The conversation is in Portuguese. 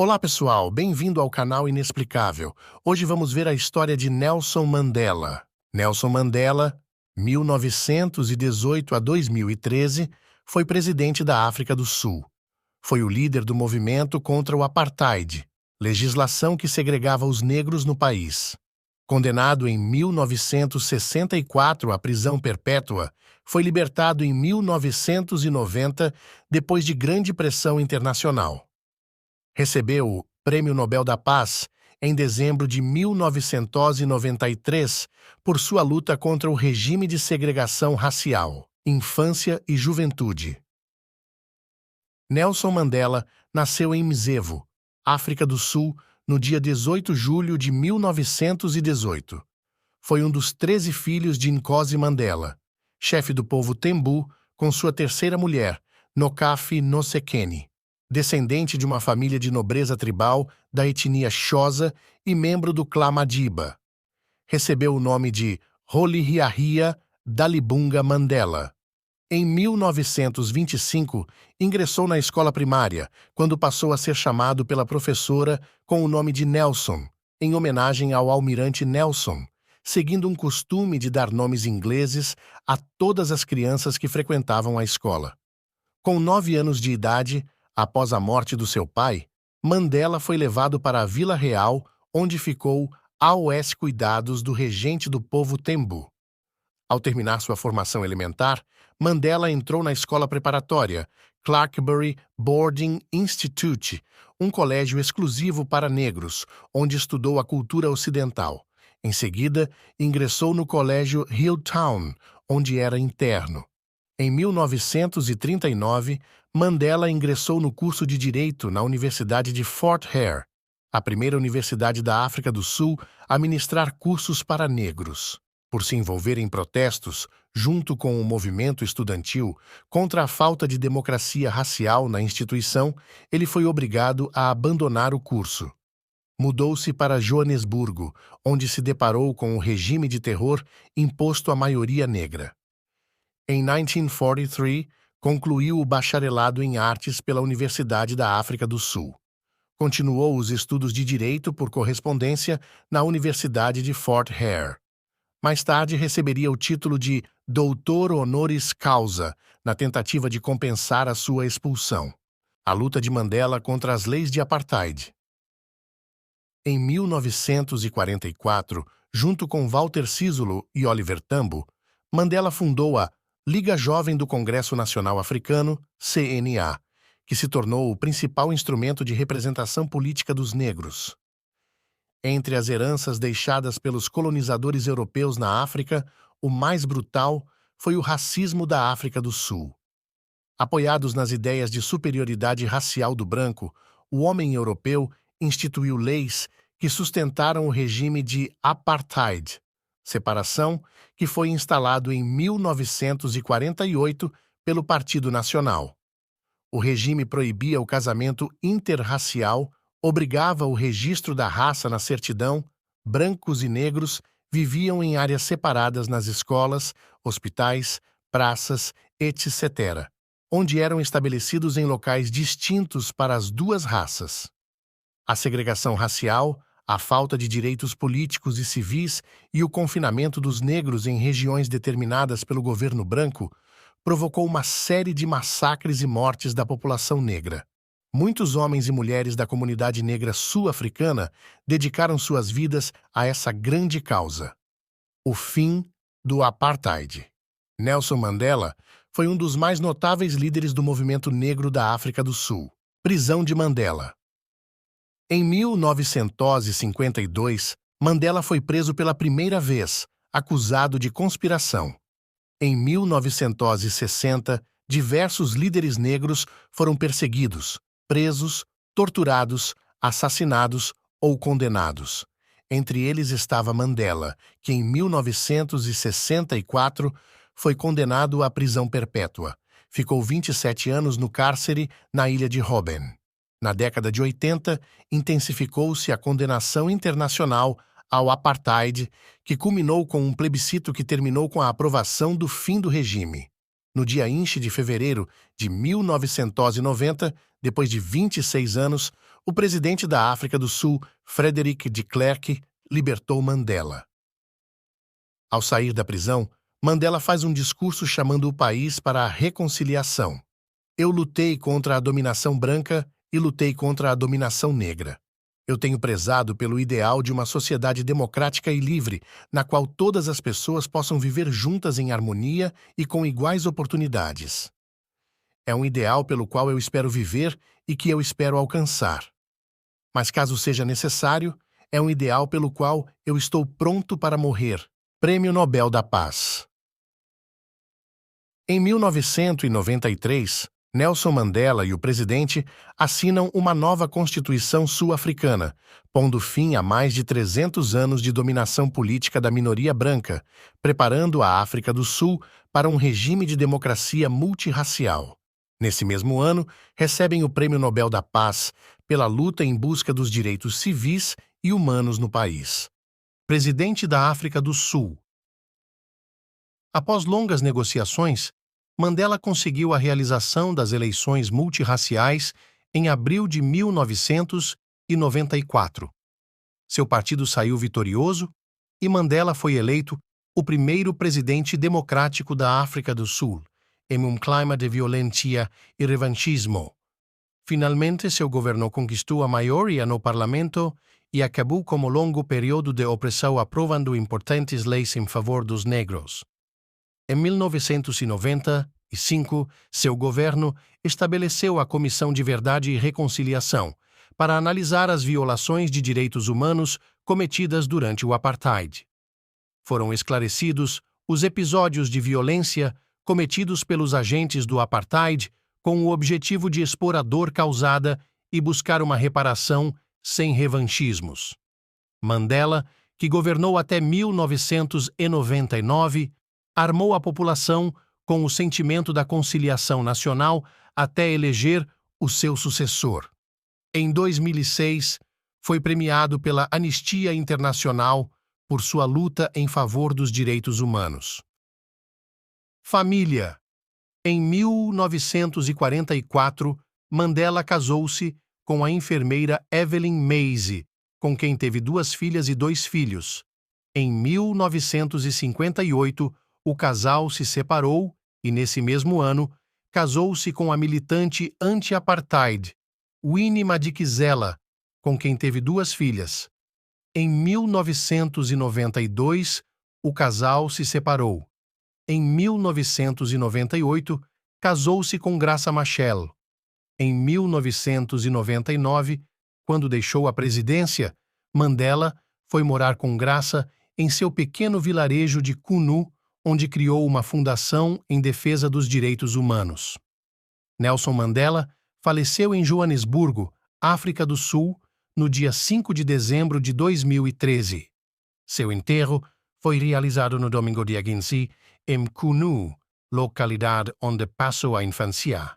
Olá pessoal, bem-vindo ao canal Inexplicável. Hoje vamos ver a história de Nelson Mandela. Nelson Mandela, 1918 a 2013, foi presidente da África do Sul. Foi o líder do movimento contra o apartheid, legislação que segregava os negros no país. Condenado em 1964 à prisão perpétua, foi libertado em 1990 depois de grande pressão internacional. Recebeu o Prêmio Nobel da Paz em dezembro de 1993 por sua luta contra o regime de segregação racial, infância e juventude. Nelson Mandela nasceu em Mzevu, África do Sul, no dia 18 de julho de 1918. Foi um dos 13 filhos de Nkosi Mandela, chefe do povo Tembu, com sua terceira mulher, Nkofi Nosekeni, descendente de uma família de nobreza tribal da etnia Xhosa e membro do clã Madiba. Recebeu o nome de Rolihlahla Dalibunga Mandela. Em 1925, ingressou na escola primária, quando passou a ser chamado pela professora com o nome de Nelson, em homenagem ao almirante Nelson, seguindo um costume de dar nomes ingleses a todas as crianças que frequentavam a escola. Com 9 anos de idade, após a morte do seu pai, Mandela foi levado para a Vila Real, onde ficou aos cuidados do regente do povo Tembu. Ao terminar sua formação elementar, Mandela entrou na escola preparatória, Clarkbury Boarding Institute, um colégio exclusivo para negros, onde estudou a cultura ocidental. Em seguida, ingressou no colégio Hilltown, onde era interno. Em 1939, Mandela ingressou no curso de Direito na Universidade de Fort Hare, a primeira universidade da África do Sul a ministrar cursos para negros. Por se envolver em protestos, junto com o movimento estudantil, contra a falta de democracia racial na instituição, ele foi obrigado a abandonar o curso. Mudou-se para Joanesburgo, onde se deparou com o regime de terror imposto à maioria negra. Em 1943, concluiu o bacharelado em artes pela Universidade da África do Sul. Continuou os estudos de direito por correspondência na Universidade de Fort Hare. Mais tarde receberia o título de Doutor Honoris Causa, na tentativa de compensar a sua expulsão. A luta de Mandela contra as leis de apartheid. Em 1944, junto com Walter Sisulu e Oliver Tambo, Mandela fundou a Liga Jovem do Congresso Nacional Africano, CNA, que se tornou o principal instrumento de representação política dos negros. Entre as heranças deixadas pelos colonizadores europeus na África, o mais brutal foi o racismo da África do Sul. Apoiados nas ideias de superioridade racial do branco, o homem europeu instituiu leis que sustentaram o regime de apartheid, separação que foi instalado em 1948 pelo Partido Nacional. O regime proibia o casamento interracial, obrigava o registro da raça na certidão, brancos e negros viviam em áreas separadas nas escolas, hospitais, praças, etc., onde eram estabelecidos em locais distintos para as duas raças. A segregação racial, a falta de direitos políticos e civis e o confinamento dos negros em regiões determinadas pelo governo branco provocou uma série de massacres e mortes da população negra. Muitos homens e mulheres da comunidade negra sul-africana dedicaram suas vidas a essa grande causa: o fim do apartheid. Nelson Mandela foi um dos mais notáveis líderes do movimento negro da África do Sul. Prisão de Mandela. Em 1952, Mandela foi preso pela primeira vez, acusado de conspiração. Em 1960, diversos líderes negros foram perseguidos, presos, torturados, assassinados ou condenados. Entre eles estava Mandela, que em 1964 foi condenado à prisão perpétua. Ficou 27 anos no cárcere na ilha de Robben. Na década de 80, intensificou-se a condenação internacional ao apartheid, que culminou com um plebiscito que terminou com a aprovação do fim do regime. No dia 1 de fevereiro de 1990, depois de 26 anos, o presidente da África do Sul, Frederick de Klerk, libertou Mandela. Ao sair da prisão, Mandela faz um discurso chamando o país para a reconciliação. Eu lutei contra a dominação branca e lutei contra a dominação negra. Eu tenho prezado pelo ideal de uma sociedade democrática e livre, na qual todas as pessoas possam viver juntas em harmonia e com iguais oportunidades. É um ideal pelo qual eu espero viver e que eu espero alcançar. Mas caso seja necessário, é um ideal pelo qual eu estou pronto para morrer. Prêmio Nobel da Paz. Em 1993, Nelson Mandela e o presidente assinam uma nova Constituição sul-africana, pondo fim a mais de 300 anos de dominação política da minoria branca, preparando a África do Sul para um regime de democracia multirracial. Nesse mesmo ano, recebem o Prêmio Nobel da Paz pela luta em busca dos direitos civis e humanos no país. Presidente da África do Sul. Após longas negociações, Mandela conseguiu a realização das eleições multirraciais em abril de 1994. Seu partido saiu vitorioso e Mandela foi eleito o primeiro presidente democrático da África do Sul, em um clima de violência e revanchismo. Finalmente, seu governo conquistou a maioria no parlamento e acabou com o longo período de opressão aprovando importantes leis em favor dos negros. Em 1995, seu governo estabeleceu a Comissão de Verdade e Reconciliação para analisar as violações de direitos humanos cometidas durante o apartheid. Foram esclarecidos os episódios de violência cometidos pelos agentes do apartheid com o objetivo de expor a dor causada e buscar uma reparação sem revanchismos. Mandela, que governou até 1999, armou a população com o sentimento da conciliação nacional até eleger o seu sucessor. Em 2006, foi premiado pela Anistia Internacional por sua luta em favor dos direitos humanos. Família. Em 1944, Mandela casou-se com a enfermeira Evelyn Macy, com quem teve 2 filhas e 2 filhos. Em 1958, o casal se separou e, nesse mesmo ano, casou-se com a militante anti-apartheid, Winnie Madikizela, com quem teve 2 filhas. Em 1992, o casal se separou. Em 1998, casou-se com Graça Machel. Em 1999, quando deixou a presidência, Mandela foi morar com Graça em seu pequeno vilarejo de Kunu, onde criou uma fundação em defesa dos direitos humanos. Nelson Mandela faleceu em Joanesburgo, África do Sul, no dia 5 de dezembro de 2013. Seu enterro foi realizado no domingo dia 15 em Kunu, localidade onde passou a infância.